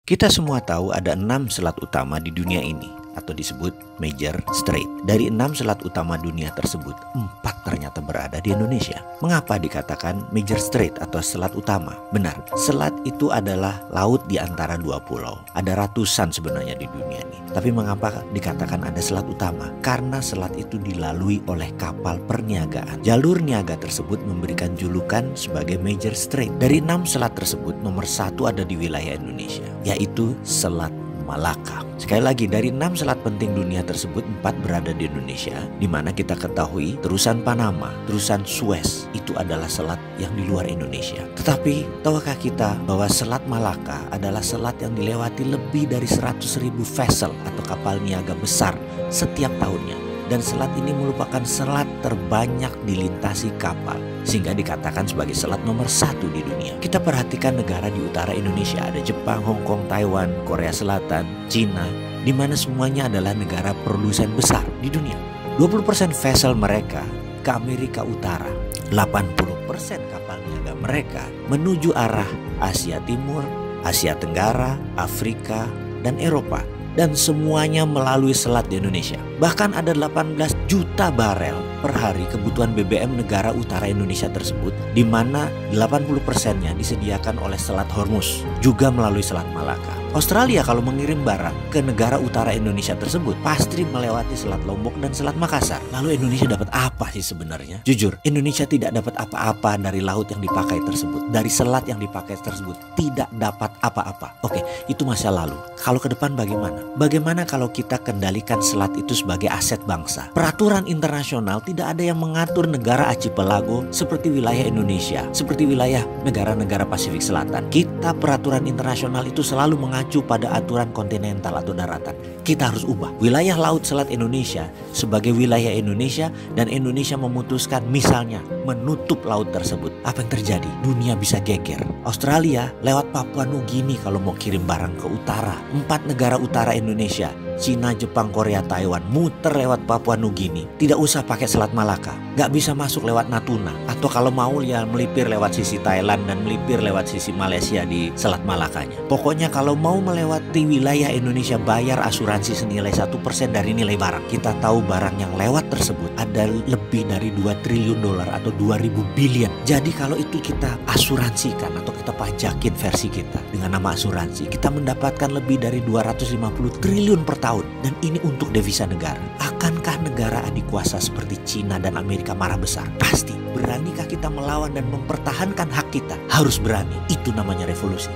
Kita semua tahu ada 6 selat utama di dunia ini, atau disebut Major Strait. Dari 6 selat utama dunia tersebut, 4 ternyata berada di Indonesia. Mengapa dikatakan Major Strait atau selat utama? Benar, selat itu adalah laut di antara 2 pulau. Ada ratusan sebenarnya di dunia ini. Tapi mengapa dikatakan ada selat utama? Karena selat itu dilalui oleh kapal perniagaan. Jalur niaga tersebut memberikan julukan sebagai Major Strait. Dari 6 selat tersebut, nomor 1 ada di wilayah Indonesia, yaitu Selat Malaka. Sekali lagi, dari 6 selat penting dunia tersebut, 4 berada di Indonesia, di mana kita ketahui terusan Panama, terusan Suez itu adalah selat yang di luar Indonesia. Tetapi tahukah kita bahwa Selat Malaka adalah selat yang dilewati lebih dari 100.000 vessel atau kapal niaga besar setiap tahunnya. Dan selat ini merupakan selat terbanyak dilintasi kapal, sehingga dikatakan sebagai selat nomor 1 di dunia. Kita perhatikan negara di utara Indonesia, ada Jepang, Hong Kong, Taiwan, Korea Selatan, Cina, di mana semuanya adalah negara produsen besar di dunia. 20% vessel mereka ke Amerika Utara, 80% kapal niaga mereka menuju arah Asia Timur, Asia Tenggara, Afrika, dan Eropa. Dan semuanya melalui selat di Indonesia. Bahkan ada 18 juta barel per hari kebutuhan BBM negara utara Indonesia tersebut, di mana 80%-nya disediakan oleh Selat Hormuz, juga melalui Selat Malaka. Australia kalau mengirim barang ke negara utara Indonesia tersebut pasti melewati Selat Lombok dan Selat Makassar. Lalu Indonesia dapat apa sih sebenarnya? Jujur, Indonesia tidak dapat apa-apa dari laut yang dipakai tersebut, dari selat yang dipakai tersebut, tidak dapat apa-apa. Oke, itu masa lalu. Kalau ke depan bagaimana? Bagaimana kalau kita kendalikan selat itu sebagai aset bangsa? Peraturan internasional tidak ada yang mengatur negara archipelago seperti wilayah Indonesia, seperti wilayah negara-negara Pasifik Selatan. Kita peraturan internasional itu selalu mengacu pada aturan kontinental atau daratan. Kita harus ubah wilayah laut selat Indonesia sebagai wilayah Indonesia, dan Indonesia memutuskan misalnya menutup laut tersebut. Apa yang terjadi? Dunia bisa geger. Australia lewat Papua Nugini kalau mau kirim barang ke utara. 4 negara utara Indonesia, Cina, Jepang, Korea, Taiwan, muter lewat Papua Nugini. Tidak usah pakai Selat Malaka, nggak bisa masuk lewat Natuna. Atau kalau mau ya melipir lewat sisi Thailand dan melipir lewat sisi Malaysia di Selat Malakanya. Pokoknya kalau mau melewati wilayah Indonesia, bayar asuransi senilai 1% dari nilai barang. Kita tahu barang yang lewat tersebut ada lebih dari 2 triliun dolar atau 2000 billion. Jadi kalau itu kita asuransikan atau kita pajakin versi kita dengan nama asuransi, kita mendapatkan lebih dari 250 triliun per tahun. Dan ini untuk devisa negara. Akankah negara adik kuasa seperti Cina dan Amerika marah besar? Pasti. Beranikah kita melawan dan mempertahankan hak kita? Harus berani. Itu namanya revolusi.